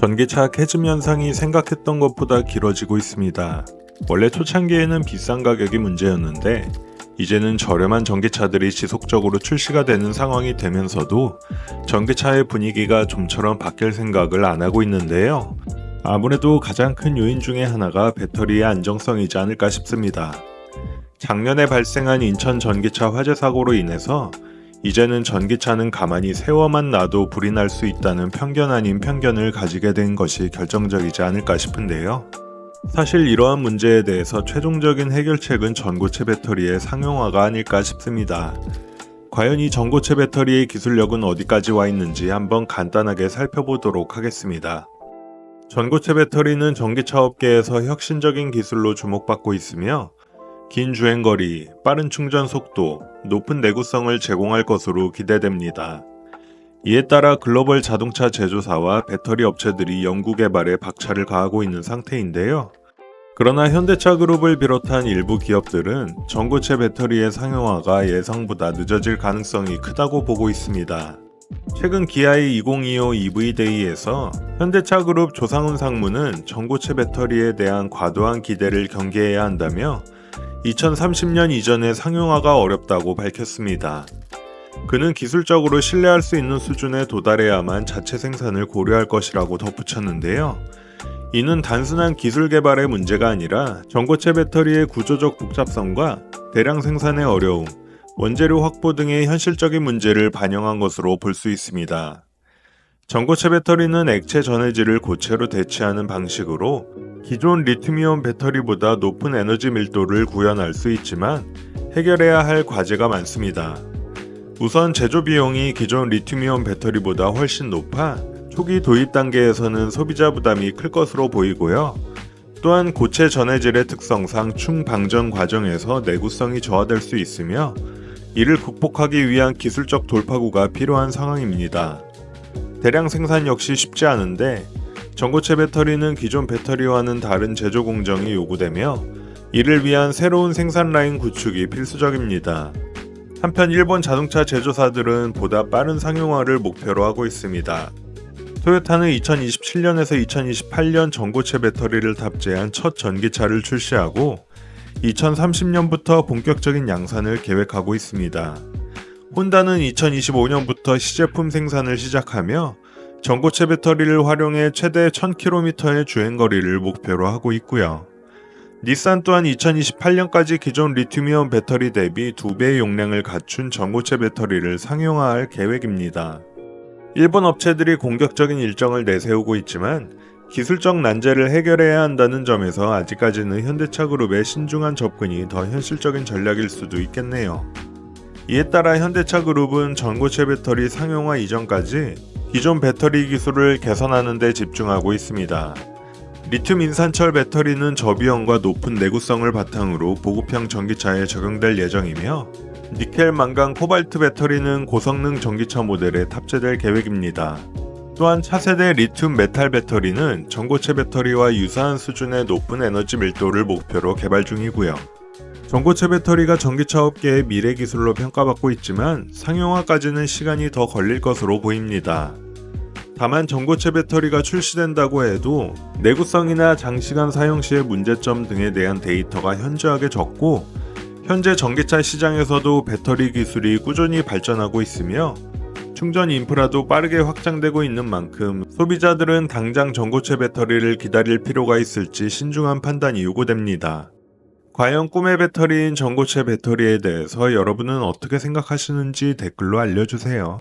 전기차 캐즘 현상이 생각했던 것보다 길어지고 있습니다. 원래 초창기에는 비싼 가격이 문제였는데 이제는 저렴한 전기차들이 지속적으로 출시가 되는 상황이 되면서도 전기차의 분위기가 좀처럼 바뀔 생각을 안 하고 있는데요. 아무래도 가장 큰 요인 중에 하나가 배터리의 안정성이지 않을까 싶습니다. 작년에 발생한 인천 전기차 화재 사고로 인해서 이제는 전기차는 가만히 세워만 놔도 불이 날 수 있다는 편견 아닌 편견을 가지게 된 것이 결정적이지 않을까 싶은데요. 사실 이러한 문제에 대해서 최종적인 해결책은 전고체 배터리의 상용화가 아닐까 싶습니다. 과연 이 전고체 배터리의 기술력은 어디까지 와 있는지 한번 간단하게 살펴보도록 하겠습니다. 전고체 배터리는 전기차 업계에서 혁신적인 기술로 주목받고 있으며 긴 주행거리, 빠른 충전 속도, 높은 내구성을 제공할 것으로 기대됩니다. 이에 따라 글로벌 자동차 제조사와 배터리 업체들이 연구 개발에 박차를 가하고 있는 상태인데요. 그러나 현대차 그룹을 비롯한 일부 기업들은 전고체 배터리의 상용화가 예상보다 늦어질 가능성이 크다고 보고 있습니다. 최근 기아의 2025 EV데이에서 현대차 그룹 조상훈 상무는 전고체 배터리에 대한 과도한 기대를 경계해야 한다며 2030년 이전에 상용화가 어렵다고 밝혔습니다. 그는 기술적으로 신뢰할 수 있는 수준에 도달해야만 자체 생산을 고려할 것이라고 덧붙였는데요. 이는 단순한 기술 개발의 문제가 아니라 전고체 배터리의 구조적 복잡성과 대량 생산의 어려움, 원재료 확보 등의 현실적인 문제를 반영한 것으로 볼 수 있습니다. 전고체 배터리는 액체 전해질을 고체로 대체하는 방식으로 기존 리튬이온 배터리보다 높은 에너지 밀도를 구현할 수 있지만 해결해야 할 과제가 많습니다. 우선 제조 비용이 기존 리튬이온 배터리보다 훨씬 높아 초기 도입 단계에서는 소비자 부담이 클 것으로 보이고요. 또한 고체 전해질의 특성상 충방전 과정에서 내구성이 저하될 수 있으며 이를 극복하기 위한 기술적 돌파구가 필요한 상황입니다. 대량 생산 역시 쉽지 않은데 전고체 배터리는 기존 배터리와는 다른 제조 공정이 요구되며 이를 위한 새로운 생산 라인 구축이 필수적입니다. 한편 일본 자동차 제조사들은 보다 빠른 상용화를 목표로 하고 있습니다. 토요타는 2027년에서 2028년 전고체 배터리를 탑재한 첫 전기차를 출시하고 2030년부터 본격적인 양산을 계획하고 있습니다. 혼다는 2025년부터 시제품 생산을 시작하며 전고체 배터리를 활용해 최대 1000km의 주행거리를 목표로 하고 있고요. 닛산 또한 2028년까지 기존 리튬이온 배터리 대비 2배의 용량을 갖춘 전고체 배터리를 상용화할 계획입니다. 일본 업체들이 공격적인 일정을 내세우고 있지만 기술적 난제를 해결해야 한다는 점에서 아직까지는 현대차 그룹의 신중한 접근이 더 현실적인 전략일 수도 있겠네요. 이에 따라 현대차 그룹은 전고체 배터리 상용화 이전까지 기존 배터리 기술을 개선하는 데 집중하고 있습니다. 리튬 인산철 배터리는 저비용과 높은 내구성을 바탕으로 보급형 전기차에 적용될 예정이며 니켈, 망간, 코발트 배터리는 고성능 전기차 모델에 탑재될 계획입니다. 또한 차세대 리튬 메탈 배터리는 전고체 배터리와 유사한 수준의 높은 에너지 밀도를 목표로 개발 중이고요. 전고체 배터리가 전기차 업계의 미래 기술로 평가받고 있지만 상용화까지는 시간이 더 걸릴 것으로 보입니다. 다만 전고체 배터리가 출시된다고 해도 내구성이나 장시간 사용 시의 문제점 등에 대한 데이터가 현저하게 적고 현재 전기차 시장에서도 배터리 기술이 꾸준히 발전하고 있으며 충전 인프라도 빠르게 확장되고 있는 만큼 소비자들은 당장 전고체 배터리를 기다릴 필요가 있을지 신중한 판단이 요구됩니다. 과연 꿈의 배터리인 전고체 배터리에 대해서 여러분은 어떻게 생각하시는지 댓글로 알려주세요.